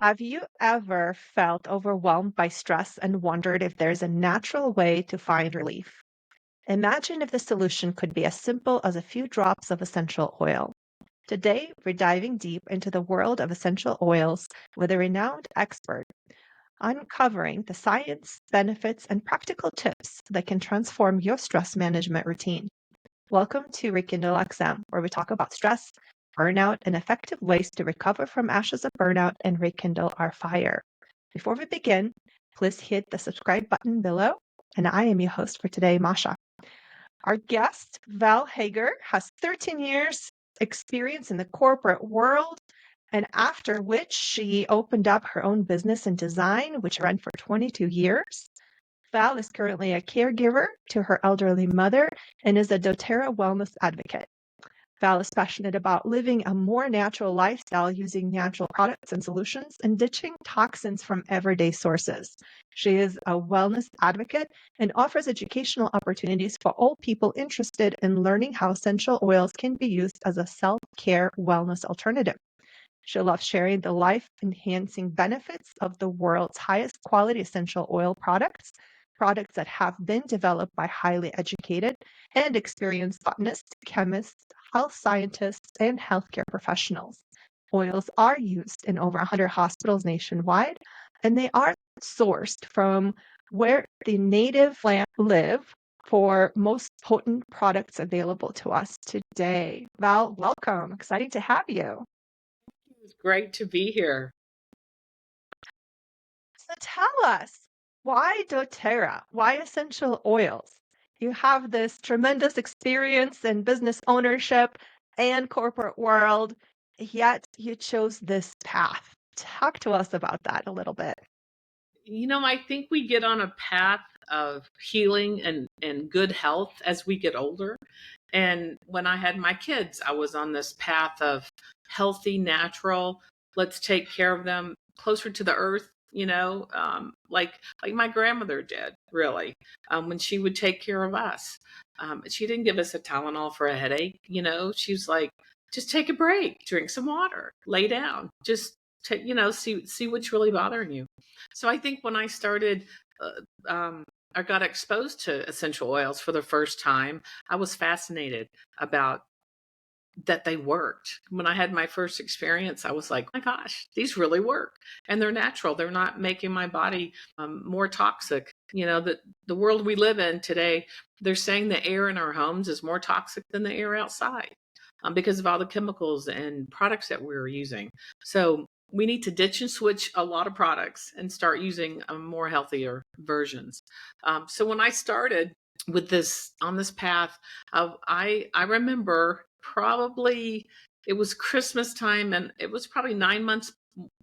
Have you ever felt overwhelmed by stress and wondered if there's a natural way to find relief? Imagine if the solution could be as simple as a few drops of essential oil. Today, we're diving deep into the world of essential oils with a renowned expert, uncovering the science, benefits, and practical tips that can transform your stress management routine. Welcome to Rekindle XM, where we talk about stress, burnout, and effective ways to recover from ashes of burnout and rekindle our fire. Before we begin, please hit the subscribe button below. And I am your host for today, Masha. Our guest, Val Hoeger, has 13 years experience in the corporate world, and after which she opened up her own business in design, which ran for 22 years. Val is currently a caregiver to her elderly mother and is a doTERRA wellness advocate. Val is passionate about living a more natural lifestyle using natural products and solutions and ditching toxins from everyday sources. She is a wellness advocate and offers educational opportunities for all people interested in learning how essential oils can be used as a self-care wellness alternative. She loves sharing the life-enhancing benefits of the world's highest quality essential oil products that have been developed by highly educated and experienced botanists, chemists, health scientists, and healthcare professionals. Oils are used in over 100 hospitals nationwide, and they are sourced from where the native plants live for most potent products available to us today. Val, welcome. Exciting to have you. It's great to be here. So tell us, why doTERRA? Why essential oils? You have this tremendous experience in business ownership and corporate world, yet you chose this path. Talk to us about that a little bit. I think we get on a path of healing and good health as we get older. And when I had my kids, I was on this path of healthy, natural, let's take care of them closer to the earth, like my grandmother did, really, when she would take care of us. She didn't give us a Tylenol for a headache. She was like, just take a break, drink some water, lay down, just take, see what's really bothering you. So I think when I started, I got exposed to essential oils for the first time, I was fascinated about that they worked. When I had my first experience, I was like, oh my gosh, these really work. And they're natural. They're not making my body more toxic. The world we live in today, they're saying the air in our homes is more toxic than the air outside because of all the chemicals and products that we're using. So we need to ditch and switch a lot of products and start using more healthier versions. So when I started with this on this path, I remember probably it was Christmas time, and it was probably 9 months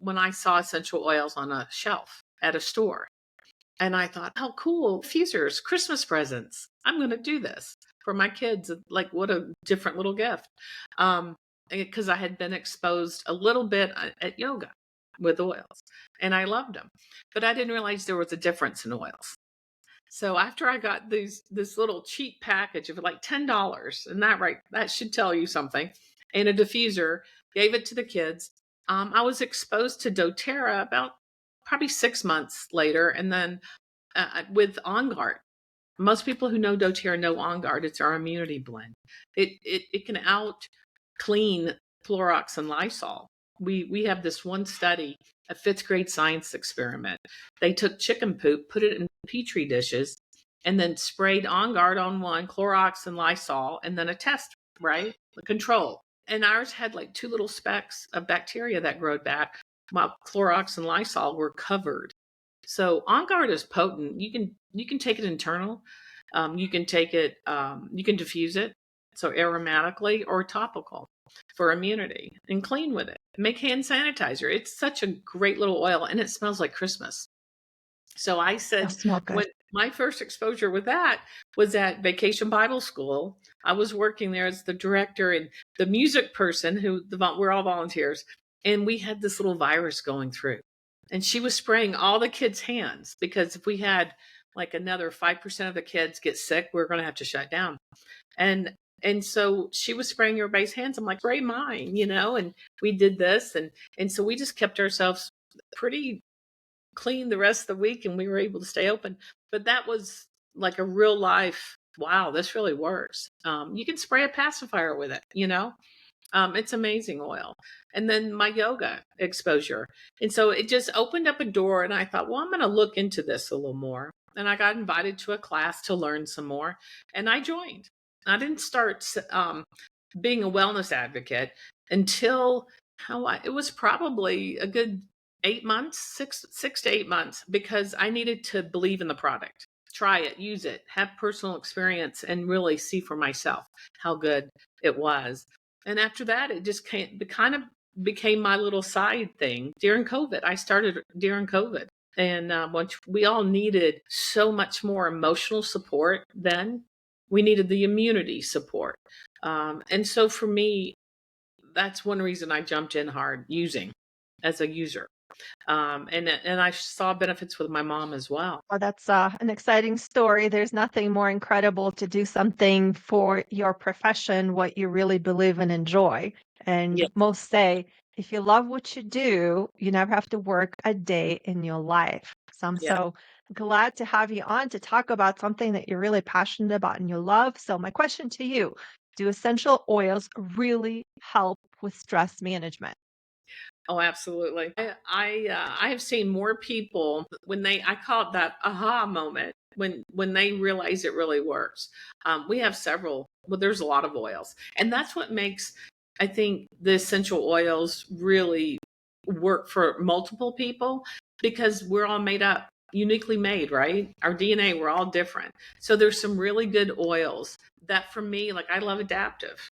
when I saw essential oils on a shelf at a store. And I thought, oh, cool, diffusers, Christmas presents. I'm going to do this for my kids. Like, what a different little gift. Because I had been exposed a little bit at yoga with oils, and I loved them. But I didn't realize there was a difference in oils. So after I got this little cheap package of like $10, and that should tell you something, and a diffuser, gave it to the kids. I was exposed to doTERRA about probably 6 months later, and then with On Guard. Most people who know doTERRA know On Guard. It's our immunity blend. It can out clean Clorox and Lysol. We have this one study, a fifth grade science experiment. They took chicken poop, put it in petri dishes, and then sprayed On Guard on one, Clorox and Lysol, and then a test, right? The control. And ours had like two little specks of bacteria that growed back, while Clorox and Lysol were covered. So On Guard is potent. You can take it internal. You can take it. You can diffuse it, so aromatically or topical for immunity, and clean with it. Make hand sanitizer. It's such a great little oil, and it smells like Christmas. So I That said, smell good. when my first exposure with that was at Vacation Bible School. I was working there as the director and the music person we're all volunteers. And we had this little virus going through, and she was spraying all the kids' hands, because if we had like another 5% of the kids get sick, we're going to have to shut down. And and so she was spraying everybody's hands. I'm like, spray mine, and we did this, and so we just kept ourselves pretty clean the rest of the week, and we were able to stay open. But that was like a real life, wow, this really works. You can spray a pacifier with it, it's amazing oil. And then my yoga exposure. And so it just opened up a door, and I thought, well, I'm going to look into this a little more. And I got invited to a class to learn some more, and I joined. I didn't start being a wellness advocate until it was probably a good 8 months, 6 to 8 months, because I needed to believe in the product, try it, use it, have personal experience, and really see for myself how good it was. And after that, it kind of became my little side thing during COVID. I started during COVID. And once we all needed so much more emotional support then, we needed the immunity support. And so for me, that's one reason I jumped in hard as a user. And I saw benefits with my mom as well. Well, that's an exciting story. There's nothing more incredible to do something for your profession, what you really believe and enjoy. And Yeah. most say, if you love what you do, you never have to work a day in your life. So I'm Yeah. so glad to have you on to talk about something that you're really passionate about and you love. So my question to you, do essential oils really help with stress management? Oh, absolutely. I have seen more people when I call it that aha moment, when they realize it really works. We have several. Well, there's a lot of oils, and that's what makes, I think, the essential oils really work for multiple people, because we're all made up, uniquely made, right? Our DNA, we're all different. So there's some really good oils that, for me, like, I love Adaptive.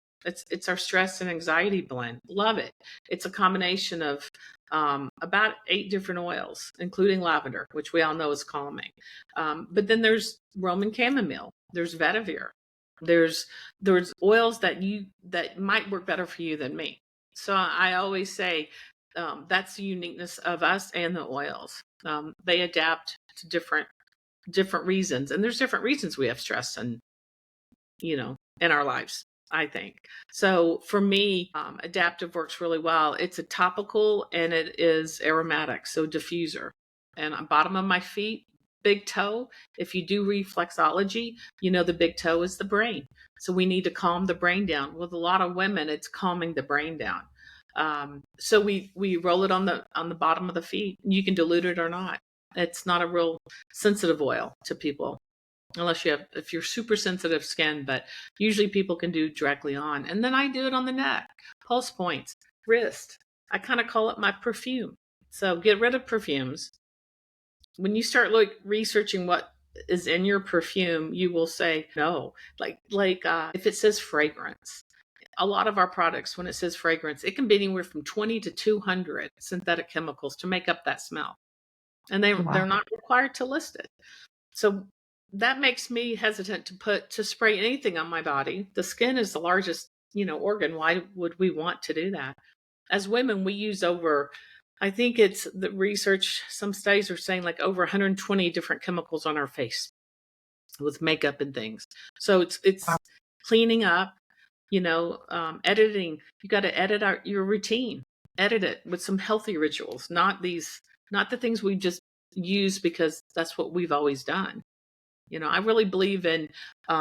It's our stress and anxiety blend. Love it. It's a combination of about 8 different oils, including lavender, which we all know is calming. But then there's Roman chamomile. There's vetiver. There's oils that might work better for you than me. So I always say, that's the uniqueness of us and the oils. They adapt to different reasons, and there's different reasons we have stress and in our lives, I think. So for me, Adaptive works really well. It's a topical and it is aromatic, so diffuser. And on bottom of my feet, big toe, if you do reflexology, the big toe is the brain. So we need to calm the brain down. With a lot of women, it's calming the brain down. So we roll it on the bottom of the feet. You can dilute it or not. It's not a real sensitive oil to people, unless if you're super sensitive skin, but usually people can do directly on. And then I do it on the neck, pulse points, wrist. I kind of call it my perfume. So get rid of perfumes. When you start researching what is in your perfume, you will say no. If it says fragrance, a lot of our products, when it says fragrance, it can be anywhere from 20 to 200 synthetic chemicals to make up that smell, and they're Wow. not required to list it. So that makes me hesitant to spray anything on my body. The skin is the largest, organ. Why would we want to do that? As women, we use over, I think it's the research, some studies are saying like over 120 different chemicals on our face with makeup and things. So it's cleaning up, editing. You got to edit your routine, edit it with some healthy rituals, not the things we just use because that's what we've always done. I really believe in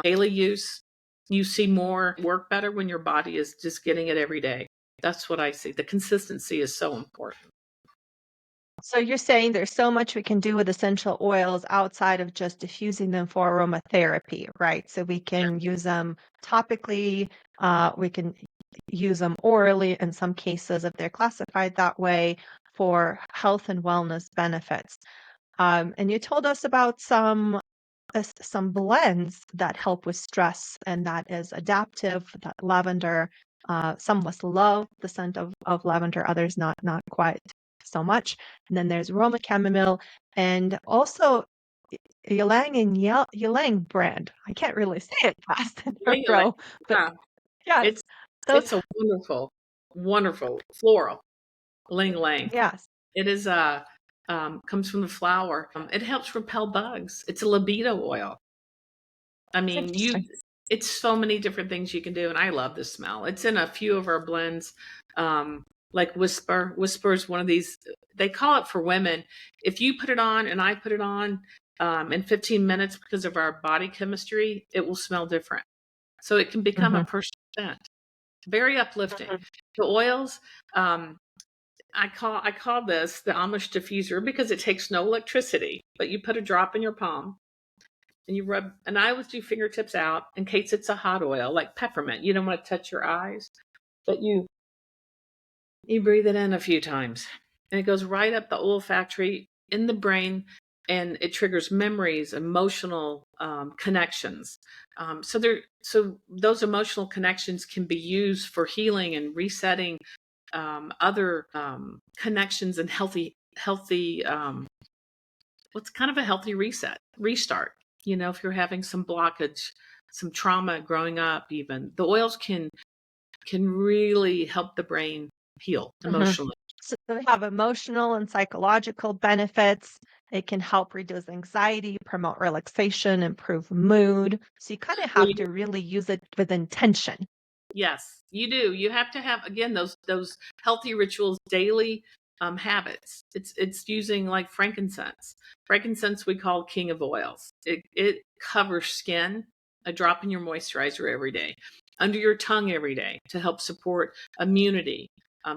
daily use. You see more work better when your body is just getting it every day. That's what I see. The consistency is so important. So you're saying there's so much we can do with essential oils outside of just diffusing them for aromatherapy, right? So we Yeah. can use them topically, we can use them orally in some cases if they're classified that way for health and wellness benefits. And you told us about some blends that help with stress, and that is adaptive, that lavender. Some of us love the scent of lavender, others not quite so much. And then there's Roma chamomile and also ylang and ylang brand. I can't really say it fast in a Ling-a-ling. row, but Yeah. yes, It's those, it's a wonderful, wonderful floral ling lang. yes, It is comes from the flower. It helps repel bugs. It's a libido oil. I it's mean, interesting. it's so many different things you can do, and I love the smell. It's in a few of our blends. like Whisper is one of these, they call it for women. If you put it on and I put it on in 15 minutes, because of our body chemistry, it will smell different. So it can become a Mhm. personal scent. Very uplifting. The oils, I call this the Amish diffuser because it takes no electricity, but you put a drop in your palm and you rub, and I always do fingertips out in case it's a hot oil, like peppermint. You don't want to touch your eyes, but you breathe it in a few times and it goes right up the olfactory in the brain, and it triggers memories, emotional connections. So those emotional connections can be used for healing and resetting other connections and healthy what's kind of a healthy restart. If you're having some blockage, some trauma growing up, even the oils can really help the brain heal Mhm. emotionally. So they have emotional and psychological benefits. It can help reduce anxiety, promote relaxation, improve mood. So you kind of Well, have to really use it with intention. yes, you do. You have to have, again, those healthy rituals, daily habits. It's using like frankincense. Frankincense we call king of oils. It covers skin, a drop in your moisturizer every day, under your tongue every day to help support immunity,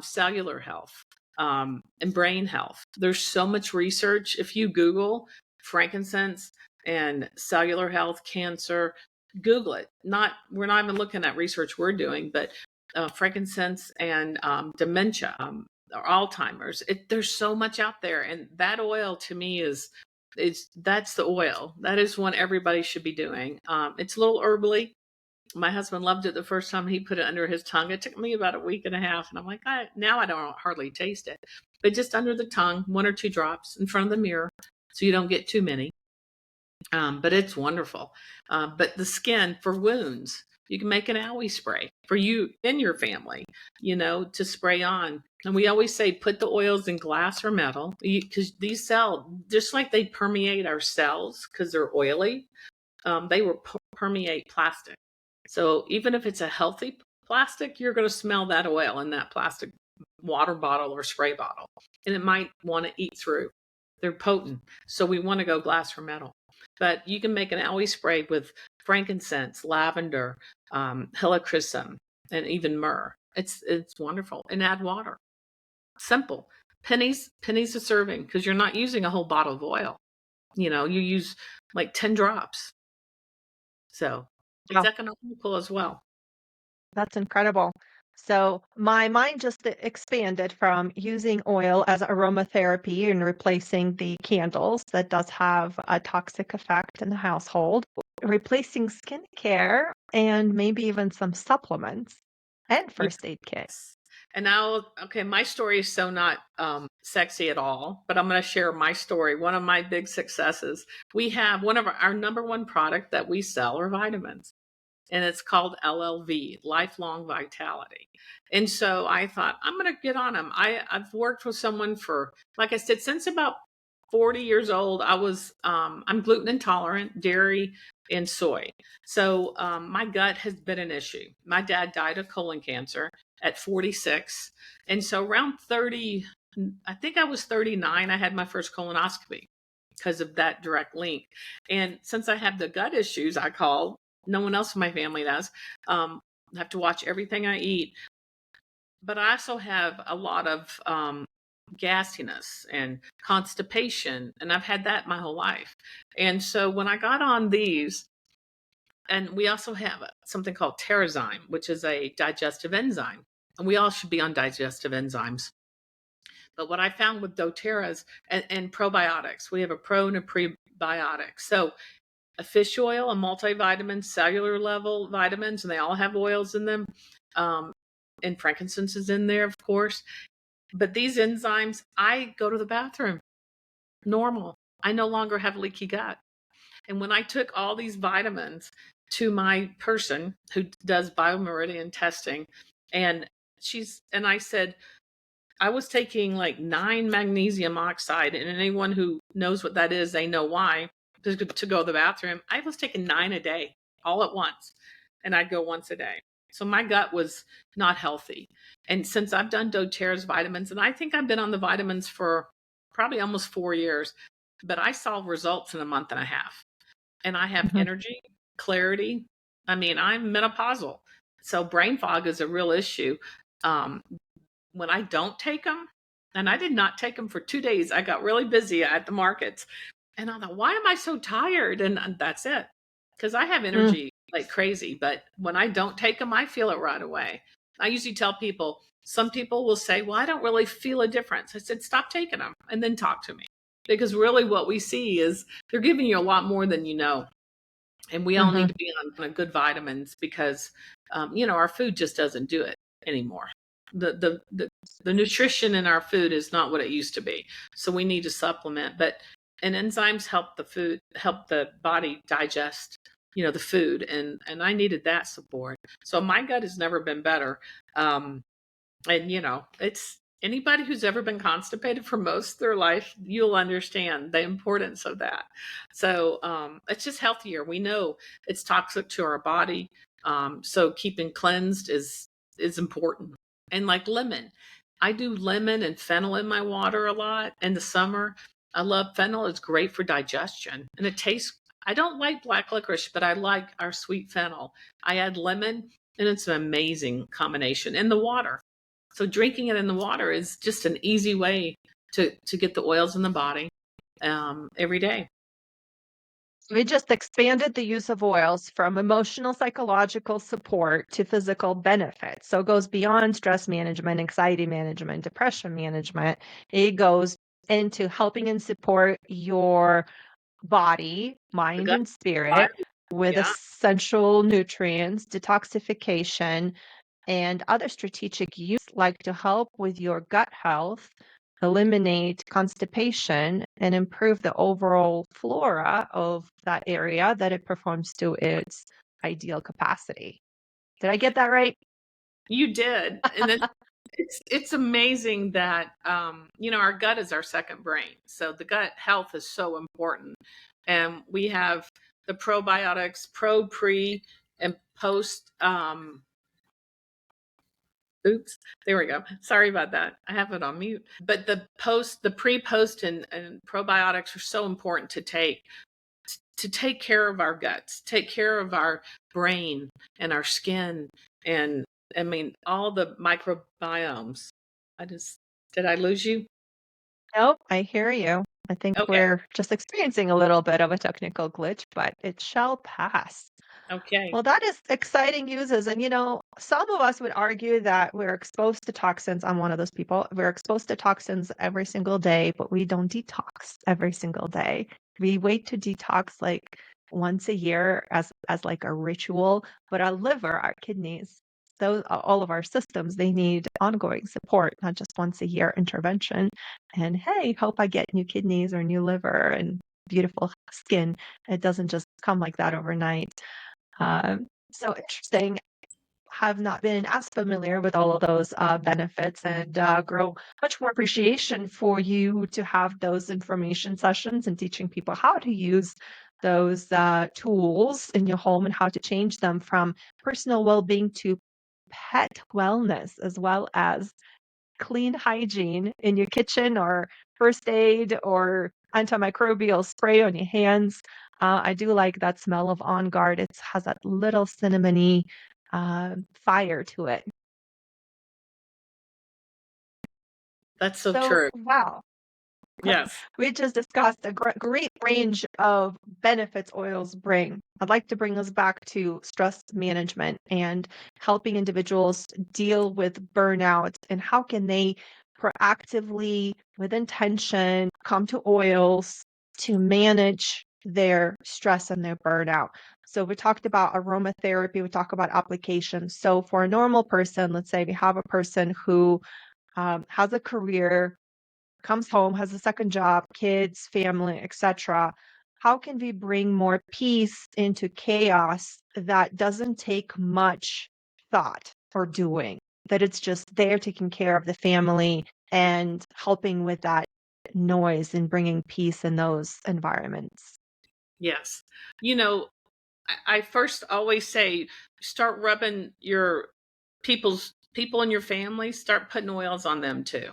cellular health, and brain health. There's so much research. If you Google frankincense and cellular health, cancer, Google it. We're not even looking at research we're doing, but frankincense and dementia, or Alzheimer's. There's so much out there, and that oil to me that's the oil. That is one everybody should be doing. It's a little herbally. My husband loved it the first time he put it under his tongue. It took me about a week and a half, and I'm like, now I don't hardly taste it, but just under the tongue, 1 or 2 drops in front of the mirror, so you don't get too many. But it's wonderful. But the skin for wounds, you can make an owie spray for you and your family, to spray on. And we always say put the oils in glass or metal because these cells, just like they permeate our cells because they're oily, they will permeate plastic. So even if it's a healthy plastic, you're going to smell that oil in that plastic water bottle or spray bottle, and it might want to eat through. They're potent. So we want to go glass or metal. But you can make an owie spray with frankincense, lavender, helichrysum, and even myrrh. It's wonderful. And add water. Simple. Pennies a serving because you're not using a whole bottle of oil. You use like 10 drops. So it's Wow, economical as well. that's incredible. So my mind just expanded from using oil as aromatherapy and replacing the candles that does have a toxic effect in the household, replacing skincare and maybe even some supplements and Yes. first aid kit. And now, okay, my story is so not sexy at all, but I'm going to share my story. One of my big successes. We have one of our number one product that we sell are vitamins, and it's called LLV, Lifelong Vitality. And so I thought, I'm going to get on them. I've worked with someone for, like I said, since about 40 years old. I'm gluten intolerant, dairy, and soy. So my gut has been an issue. My dad died of colon cancer at 46. And so around 30, I think I was 39, I had my first colonoscopy because of that direct link. And since I have the gut issues, I called. No one else in my family does. I have to watch everything I eat. But I also have a lot of gassiness and constipation, and I've had that my whole life. And so when I got on these, and we also have something called Terrazyme, which is a digestive enzyme, and we all should be on digestive enzymes. But what I found with doTERRA's and probiotics, we have a pro and a prebiotic. So a fish oil, a multivitamin, cellular level vitamins, and they all have oils in them. And frankincense is in there, of course. But these enzymes, I go to the bathroom normal. I no longer have leaky gut. And when I took all these vitamins to my person who does biomeridian testing, and I said, I was taking like 9 magnesium oxide, and anyone who knows what that is, they know why. To go to the bathroom, I was taking 9 a day all at once, and I'd go once a day. So my gut was not healthy. And since I've done doTERRA's vitamins, and I think I've been on the vitamins for probably almost 4 years, but I saw results in a month and a half. And I have Mhm. energy, clarity. I mean, I'm menopausal. So brain fog is a real issue. Um, when I don't take them, and I did not take them for 2 days, I got really busy at the markets. And I thought, why am I so tired? And that's it. Because I have Mm. energy like crazy. But when I don't take them, I feel it right away. I usually tell people, some people will say, well, I don't really feel a difference. I said, stop taking them and then talk to me. Because really what we see is they're giving you a lot more than you know. And we all need Mhm. to be on a good vitamins because, our food just doesn't do it anymore. The nutrition in our food is not what it used to be. So we need to supplement. And enzymes help the body digest, the food. And I needed that support. So my gut has never been better. And it's anybody who's ever been constipated for most of their life, you'll understand the importance of that. So it's just healthier. We know it's toxic to our body. So keeping cleansed is important. And like lemon, I do lemon and fennel in my water a lot in the summer. I love fennel. It's great for digestion and it tastes. I don't like black licorice, but I like our sweet fennel. I add lemon and it's an amazing combination in the water. So drinking it in the water is just an easy way to get the oils in the body every day. We just expanded the use of oils from emotional, psychological support to physical benefits. So it goes beyond stress management, anxiety management, depression management. It goes into helping and support your body, The mind, gut, and spirit body, with yeah, essential nutrients, detoxification, and other strategic use like to help with your gut health, eliminate constipation, and improve the overall flora of that area that it performs to its ideal capacity. Did I get that right? you did, and it's amazing that our gut is our second brain. So the gut health is so important, and we have the probiotics, pro, pre, and post. Oops, there we go. Sorry about that. I have it on mute. But the pre, post, and probiotics are so important to take care of our guts, take care of our brain and our skin, and I mean all the microbiomes. Did I lose you? Nope, I hear you. I think Okay, we're just experiencing a little bit of a technical glitch, but it shall pass. okay. Well, that is exciting uses. And, some of us would argue that we're exposed to toxins. I'm one of those people. We're exposed to toxins every single day, but we don't detox every single day. We wait to detox like once a year as like a ritual, but our liver, our kidneys, those all of our systems, they need ongoing support, not just once a year intervention. And hey, hope I get new kidneys or new liver and beautiful skin. It doesn't just come like that overnight. So interesting. Have not been as familiar with all of those benefits and grow much more appreciation for you to have those information sessions and teaching people how to use those tools in your home and how to change them from personal well-being to pet wellness, as well as clean hygiene in your kitchen or first aid or antimicrobial spray on your hands. I do like that smell of On Guard. It has that little cinnamony fire to it. That's so So, true. wow. Yes. We just discussed a great range of benefits oils bring. I'd like to bring us back to stress management and helping individuals deal with burnout and how can they proactively, with intention, come to oils to manage their stress and their burnout. So we talked about aromatherapy, we talked about applications. So for a normal person, let's say we have a person who has a career, comes home, has a second job, kids, family, etc. How can we bring more peace into chaos that doesn't take much thought or doing? That it's just there taking care of the family and helping with that noise and bringing peace in those environments. Yes. You know, I first always say start rubbing your people in your family, start putting oils on them too.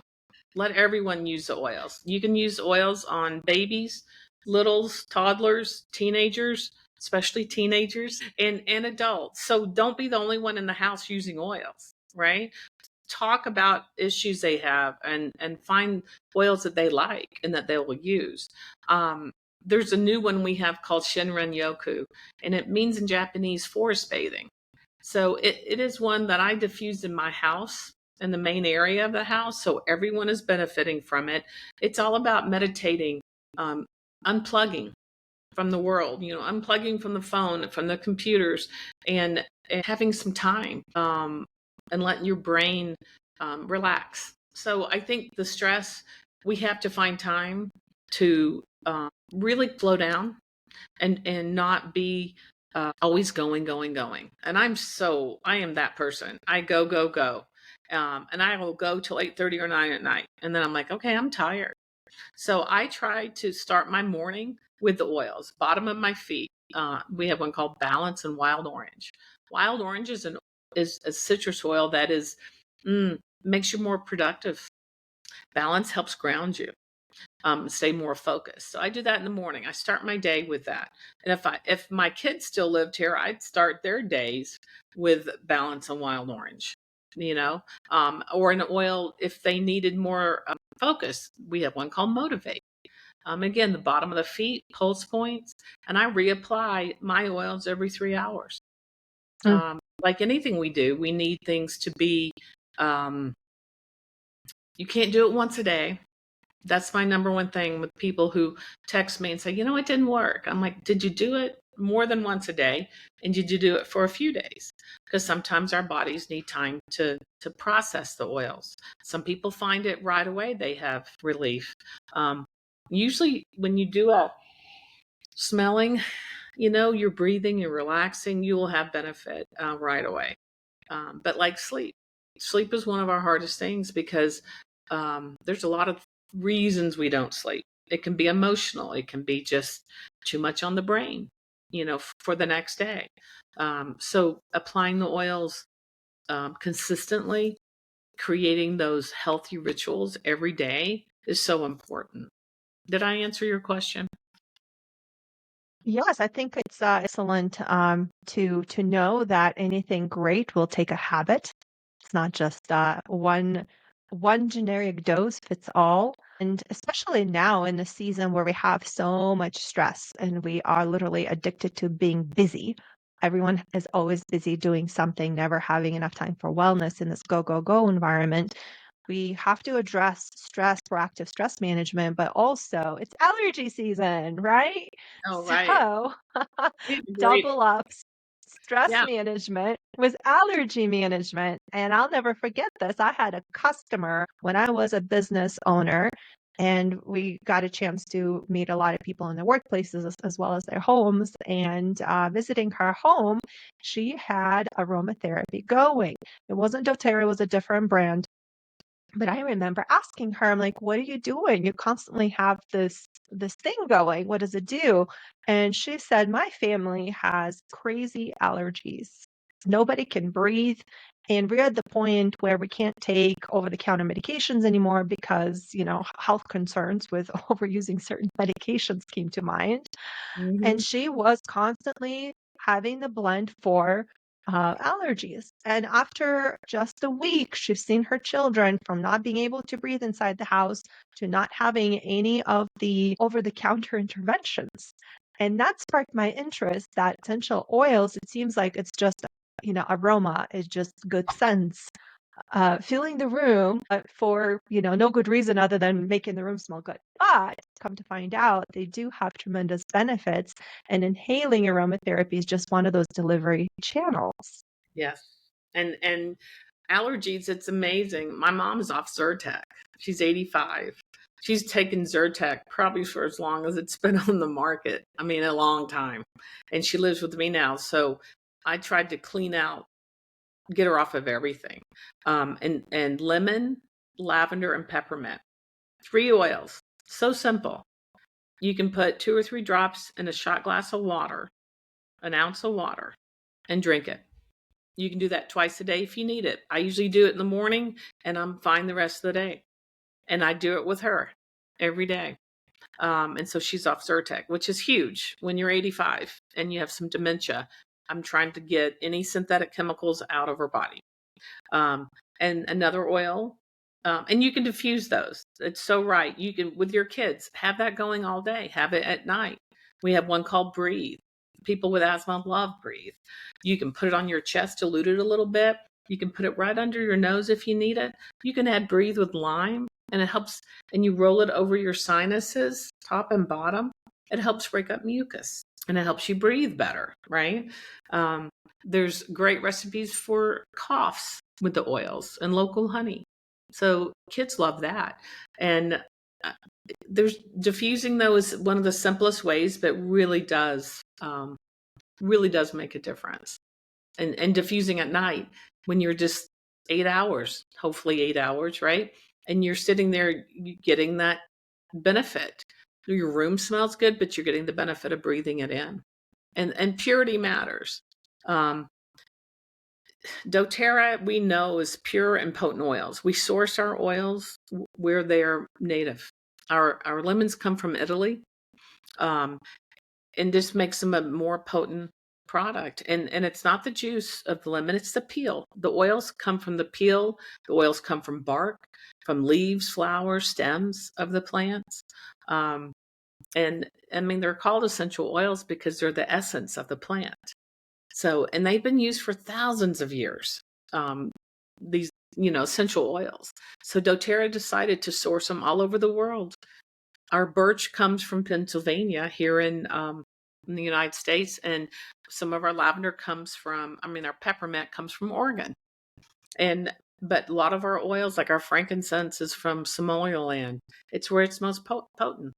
Let everyone use the oils. You can use oils on babies, littles, toddlers, teenagers, especially teenagers, and adults. So don't be the only one in the house using oils, right? Talk about issues they have, and find oils that they like and that they will use. There's a new one we have called Shinrin Yoku, and it means in Japanese forest bathing. So it is one that I diffuse in my house, in the main area of the house, so everyone is benefiting from it. It's all about meditating, unplugging from the world, unplugging from the phone, from the computers, and having some time, and letting your brain relax. So I think the stress, we have to find time to really slow down, and not be always going. And I am that person. I go. And I will go till 8:30 or 9 at night. And then I'm like, okay, I'm tired. So I try to start my morning with the oils, bottom of my feet. We have one called Balance and Wild Orange. Wild orange is a citrus oil that is makes you more productive. Balance helps ground you, stay more focused. So I do that in the morning. I start my day with that. And if my kids still lived here, I'd start their days with Balance and Wild Orange, or an oil if they needed more focus. We have one called Motivate. Again, the bottom of the feet, pulse points, and I reapply my oils every 3 hours. Mm. Like anything we do, we need things to be. You can't do it once a day. That's my number one thing with people who text me and say, it didn't work. I'm like, did you do it more than once a day? And did you do it for a few days? Because sometimes our bodies need time to process the oils. Some people find it right away. They have relief. Usually when you do a smelling, you're breathing, you're relaxing, you will have benefit right away. But like sleep is one of our hardest things because there's a lot of reasons we don't sleep. It can be emotional. It can be just too much on the brain, for the next day. So applying the oils consistently, creating those healthy rituals every day is so important. Did I answer your question? Yes, I think it's excellent to know that anything great will take a habit. It's not just one generic dose fits all. And especially now in the season where we have so much stress and we are literally addicted to being busy. Everyone is always busy doing something, never having enough time for wellness in this go environment. We have to address stress, proactive stress management, but also it's allergy season, right? Oh, right. So We have a great, double up stress yeah. management with allergy management. And I'll never forget this. I had a customer when I was a business owner, and we got a chance to meet a lot of people in their workplaces as well as their homes. And visiting her home, she had aromatherapy going. It wasn't doTERRA, it was a different brand. But I remember asking her, I'm like, what are you doing? You constantly have this thing going. What does it do? And she said, my family has crazy allergies. Nobody can breathe. And we're at the point where we can't take over-the-counter medications anymore because, health concerns with overusing certain medications came to mind. And Hmm. she was constantly having the blend for allergies. And after just a week, she's seen her children from not being able to breathe inside the house to not having any of the over the counter interventions. And that sparked my interest that essential oils, it seems like it's just, aroma is just good scents filling the room for no good reason other than making the room smell good. But come to find out, they do have tremendous benefits, and inhaling aromatherapy is just one of those delivery channels. Yes. And allergies, it's amazing. My mom's off Zyrtec. She's 85. She's taken Zyrtec probably for as long as it's been on the market. I mean, a long time. And she lives with me now. So I tried to get her off of everything. And lemon, lavender, and peppermint. 3 oils. So simple. You can put 2 or 3 drops in a shot glass of water, an ounce of water, and drink it. You can do that twice a day if you need it. I usually do it in the morning and I'm fine the rest of the day. And I do it with her every day. And so she's off Zyrtec, which is huge when you're 85 and you have some dementia. I'm trying to get any synthetic chemicals out of her body. Um, and another oil, and you can diffuse those. It's so right. You can, with your kids, have that going all day, have it at night. We have one called Breathe. People with asthma love Breathe. You can put it on your chest, dilute it a little bit. You can put it right under your nose if you need it. You can add Breathe with lime, and it helps, and you roll it over your sinuses, top and bottom. It helps break up mucus, and it helps you breathe better, right? There's great recipes for coughs with the oils and local honey. So kids love that. And there's diffusing, though, is one of the simplest ways, but really does make a difference. And diffusing at night when you're just 8 hours, hopefully 8 hours, right? And you're sitting there getting that benefit. Your room smells good, but you're getting the benefit of breathing it in. And purity matters. doTERRA, we know, is pure and potent oils. We source our oils where they're native. Our lemons come from Italy, and this makes them a more potent product. And it's not the juice of the lemon, it's the peel. The oils come from the peel. The oils come from bark, from leaves, flowers, stems of the plants. And I mean, they're called essential oils because they're the essence of the plant. So, and they've been used for thousands of years, these, essential oils. So doTERRA decided to source them all over the world. Our birch comes from Pennsylvania here in the United States, and some of our lavender comes from, our peppermint comes from Oregon. But a lot of our oils, like our frankincense, is from Somaliland. It's where it's most potent,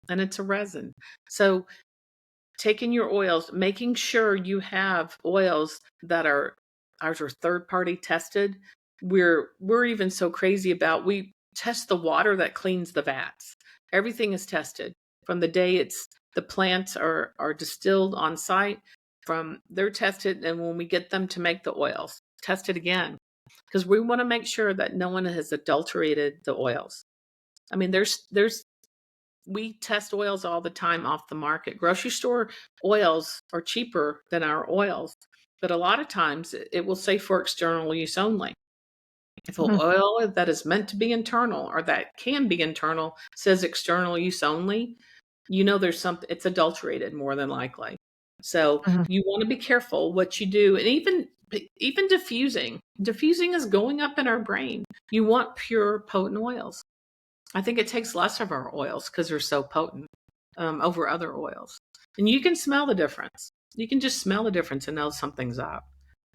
and it's a resin. So taking your oils, making sure you have oils that are third party tested. We're even so crazy about, we test the water that cleans the vats. Everything is tested from the day the plants are distilled on site. They're tested, and when we get them to make the oils, tested again, because we want to make sure that no one has adulterated the oils. I mean, we test oils all the time off the market. Grocery store oils are cheaper than our oils, but a lot of times it will say for external use only. If an oil that is meant to be internal or that can be internal says external use only, there's something, it's adulterated more than likely. So you want to be careful what you do. And even diffusing is going up in our brain. You want pure, potent oils. I think it takes less of our oils because they're so potent over other oils. And you can smell the difference. You can just smell the difference and know something's up.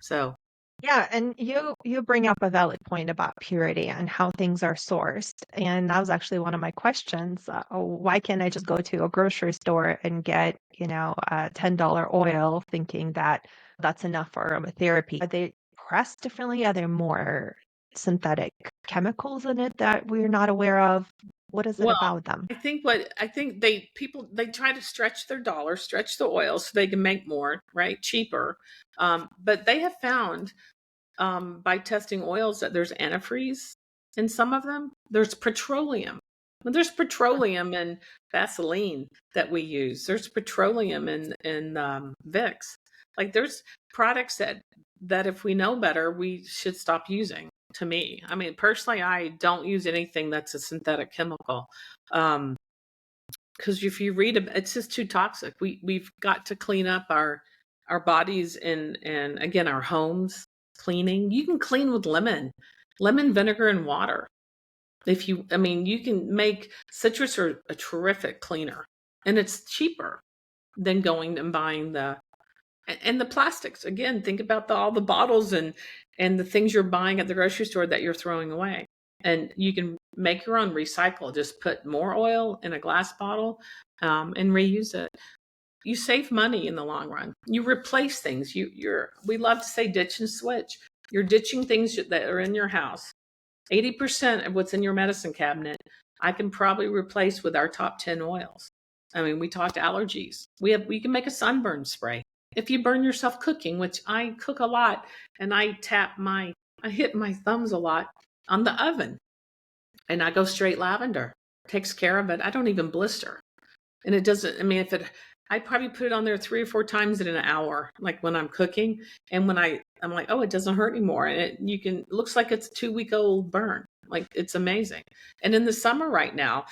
So Yeah, and you bring up a valid point about purity and how things are sourced. And that was actually one of my questions. Why can't I just go to a grocery store and get, a $10 oil thinking that that's enough for aromatherapy? Are they pressed differently? Are there more synthetic chemicals in it that we're not aware of? What is it Well, about them? I think they try to stretch their dollar, stretch the oil so they can make more, right? Cheaper. But they have found by testing oils that there's antifreeze in some of them. There's petroleum. Well, there's petroleum in Vaseline that we use. There's petroleum in Vicks. Like there's products that if we know better, we should stop using. To me, I mean, personally, I don't use anything that's a synthetic chemical, because if you read it, it's just too toxic. We've got to clean up our bodies and again our homes. Cleaning, you can clean with lemon vinegar and water. You can make citrus or a terrific cleaner, and it's cheaper than going and buying the plastics. Again, think about all the bottles and the things you're buying at the grocery store that you're throwing away. And you can make your own recycle. Just put more oil in a glass bottle and reuse it. You save money in the long run. You replace things. We love to say ditch and switch. You're ditching things that are in your house. 80% of what's in your medicine cabinet, I can probably replace with our top 10 oils. I mean, we talked allergies. We can make a sunburn spray. If you burn yourself cooking, which I cook a lot, and I hit my thumbs a lot on the oven, and I go straight lavender. Takes care of it. I don't even blister. And it doesn't, I mean, I probably put it on there 3 or 4 times in an hour, like when I'm cooking. And I'm like, oh, it doesn't hurt anymore. And it looks like it's a 2-week-old burn. Like, it's amazing. And in the summer right now,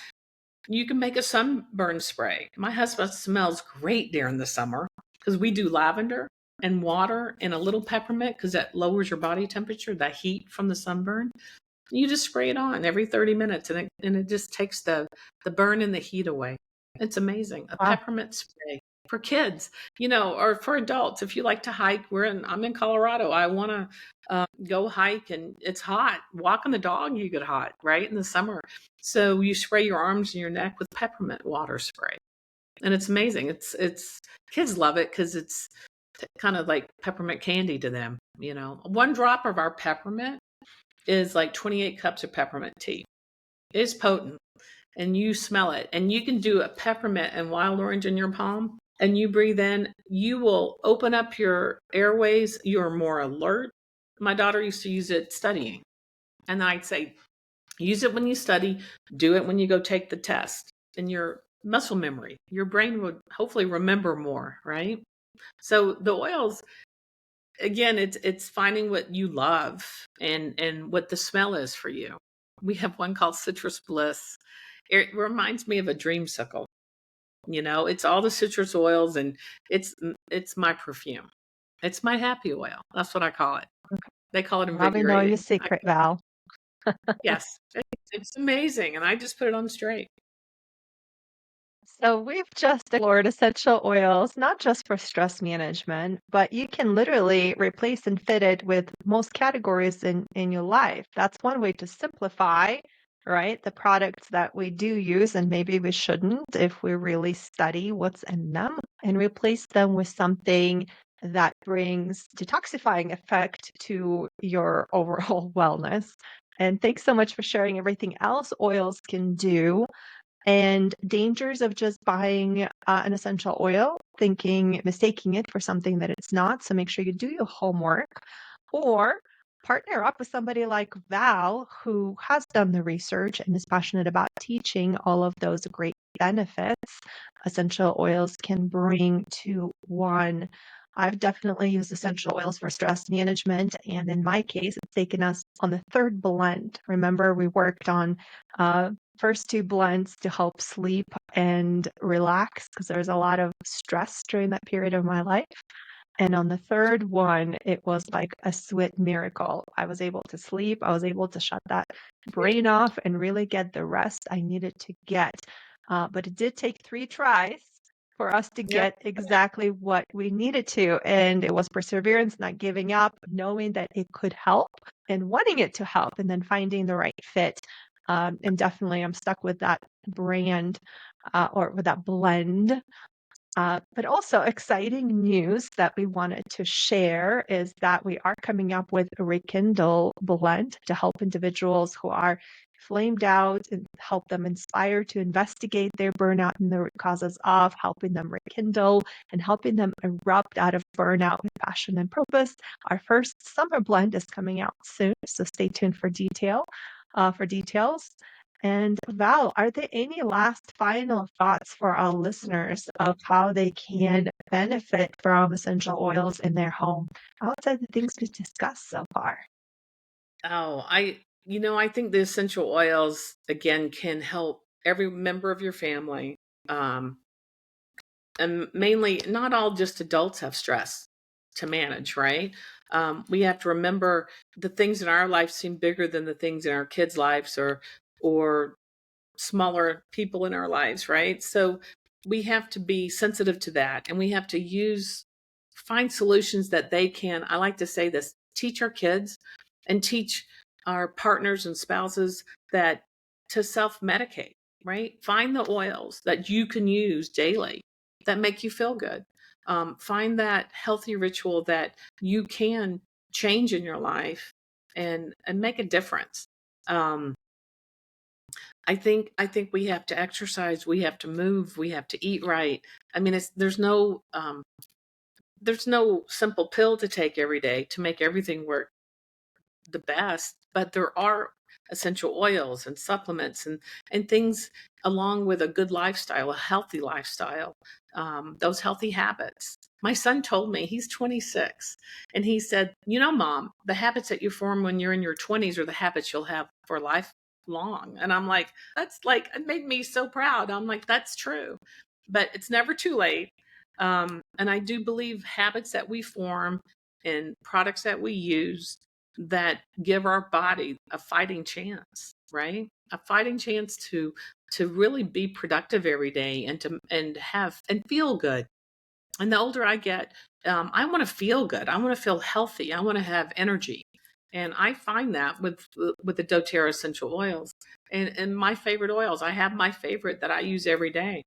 you can make a sunburn spray. My husband smells great during the summer because we do lavender and water and a little peppermint because that lowers your body temperature, that heat from the sunburn. You just spray it on every 30 minutes and it just takes the burn and the heat away. It's amazing. A Wow. peppermint spray for kids, or for adults. If you like to hike, I'm in Colorado. I want to go hike and it's hot. Walking the dog, you get hot, right? In the summer. So you spray your arms and your neck with peppermint water spray. And it's amazing. It's kids love it because it's kind of like peppermint candy to them. 1 drop of our peppermint is like 28 cups of peppermint tea. It's potent, and you smell it. And you can do a peppermint and wild orange in your palm, and you breathe in. You will open up your airways. You're more alert. My daughter used to use it studying, and I'd say, use it when you study, do it when you go take the test. And your muscle memory, your brain would hopefully remember more, right? So the oils, again, it's finding what you love and what the smell is for you. We have one called Citrus Bliss. It reminds me of a dreamsicle. It's all the citrus oils, and it's my perfume. It's my happy oil. That's what I call it. They call it Probably knowing the invigorating. secret, Val. Yes, it's amazing, and I just put it on straight. So we've just explored essential oils, not just for stress management, but you can literally replace and fit it with most categories in your life. That's one way to simplify, right? The products that we do use, and maybe we shouldn't if we really study what's in them, and replace them with something that brings detoxifying effect to your overall wellness. And thanks so much for sharing everything else oils can do and dangers of just buying an essential oil, mistaking it for something that it's not. So make sure you do your homework or partner up with somebody like Val, who has done the research and is passionate about teaching all of those great benefits essential oils can bring to one. I've definitely used essential oils for stress management. And in my case, it's taken us on the third blend. Remember, we worked on first 2 blends to help sleep and relax because there's a lot of stress during that period of my life. And on the third one, it was like a sweet miracle. I was able to sleep. I was able to shut that brain off and really get the rest I needed to get. But it did take 3 tries for us to Yep. get exactly what we needed to. And it was perseverance, not giving up, knowing that it could help and wanting it to help, and then finding the right fit. And definitely, I'm stuck with that brand or with that blend. But also exciting news that we wanted to share is that we are coming up with a rekindle blend to help individuals who are flamed out and help them inspire to investigate their burnout and the root causes of, helping them rekindle and helping them erupt out of burnout with passion and purpose. Our first summer blend is coming out soon, so stay tuned for details. And Val, are there any last final thoughts for our listeners of how they can benefit from essential oils in their home outside the things we've discussed so far? Oh, I think the essential oils again can help every member of your family. Um, and mainly, not all just adults have stress to manage, right? We have to remember the things in our life seem bigger than the things in our kids' lives or smaller people in our lives, right? So we have to be sensitive to that, and we have to find solutions that they can, I like to say this, teach our kids and teach our partners and spouses that to self-medicate, right? Find the oils that you can use daily that make you feel good. Find that healthy ritual that you can change in your life and make a difference. Um, I think we have to exercise, we have to move, we have to eat right. I mean, there's no there's no simple pill to take every day to make everything work the best, but there are essential oils and supplements and things along with a good lifestyle, a healthy lifestyle, those healthy habits. My son told me, he's 26, and he said, "You know, Mom, the habits that you form when you're in your 20s are the habits you'll have for lifelong." And I'm like, that's like, it made me so proud. I'm like, that's true, but it's never too late. And I do believe habits that we form and products that we use that give our body a fighting chance, right? A fighting chance to really be productive every day and to and have and feel good. And the older I get, I want to feel good. I want to feel healthy. I want to have energy. And I find that with the doTERRA essential oils and my favorite oils. I have my favorite that I use every day,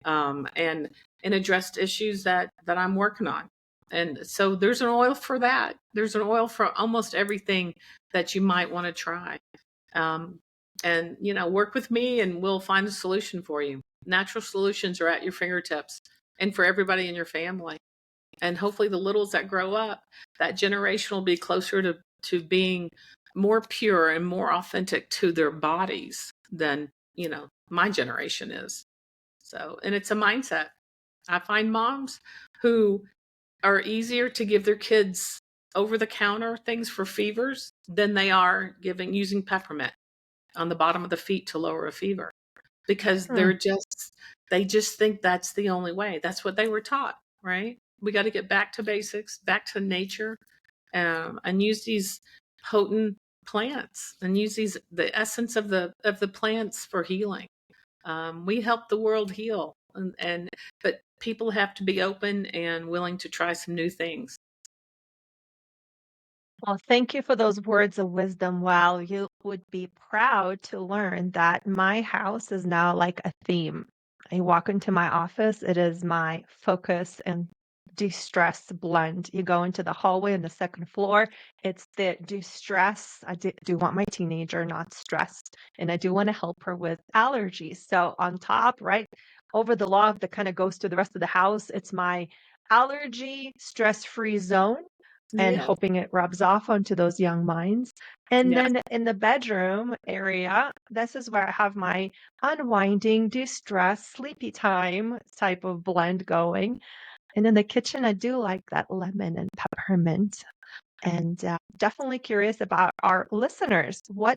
and addressed issues that I'm working on. And so there's an oil for that. There's an oil for almost everything that you might want to try. Um, and work with me, and we'll find a solution for you. Natural solutions are at your fingertips, and for everybody in your family. And hopefully the littles that grow up, that generation will be closer to being more pure and more authentic to their bodies than my generation is. So, and it's a mindset. I find moms who are easier to give their kids over the counter things for fevers than they are using peppermint on the bottom of the feet to lower a fever, because Hmm. they just think that's the only way. That's what they were taught, right? We got to get back to basics, back to nature, and use these potent plants and use the essence of the plants for healing. We help the world heal, and but people have to be open and willing to try some new things. Well, thank you for those words of wisdom. Wow, you would be proud to learn that my house is now like a theme. I walk into my office, it is my focus and de-stress blend. You go into the hallway on the second floor, it's the de-stress. I do want my teenager not stressed, and I do want to help her with allergies. So on top, right over the log that kind of goes to the rest of the house, it's my allergy stress-free zone and Yes, hoping it rubs off onto those young minds. And yes, then in the bedroom area, this is where I have my unwinding, de-stress, sleepy time type of blend going. And in the kitchen, I do like that lemon and peppermint. And definitely curious about our listeners. What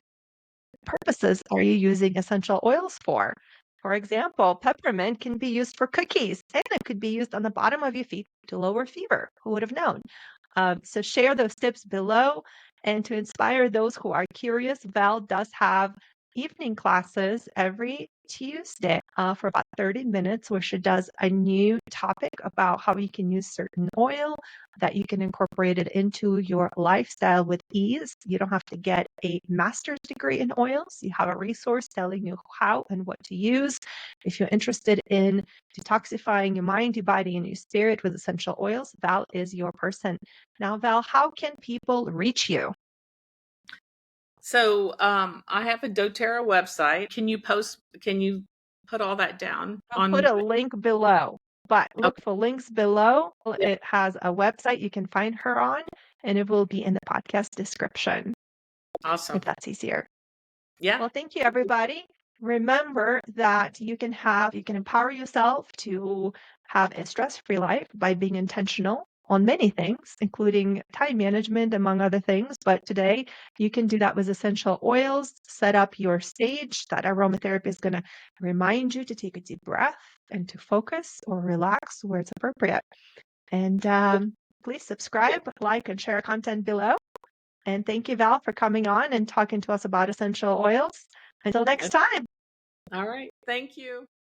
purposes are you using essential oils for? For example, peppermint can be used for cookies and it could be used on the bottom of your feet to lower fever. Who would have known? So share those tips below. And to inspire those who are curious, Val does have evening classes every Tuesday for about 30 minutes, where she does a new topic about how you can use certain oil that you can incorporate it into your lifestyle with ease. You don't have to get a master's degree in oils. You have a resource telling you how and what to use. If you're interested in detoxifying your mind, your body, and your spirit with essential oils, Val is your person. Now, Val, how can people reach you? so I have a doTERRA website. Can you put all that down I'll put on? a link below, but look Okay. for links below. Yeah, It has a website you can find her on, and it will be in the podcast description if awesome. that's easier. Yeah. Well, thank you, everybody. Remember that you can empower yourself to have a stress-free life by being intentional on many things, including time management, among other things. But today, you can do that with essential oils. Set up your stage. That aromatherapy is going to remind you to take a deep breath and to focus or relax where it's appropriate. And please subscribe, like, and share content below. And thank you, Val, for coming on and talking to us about essential oils. Until next time. All right. Thank you.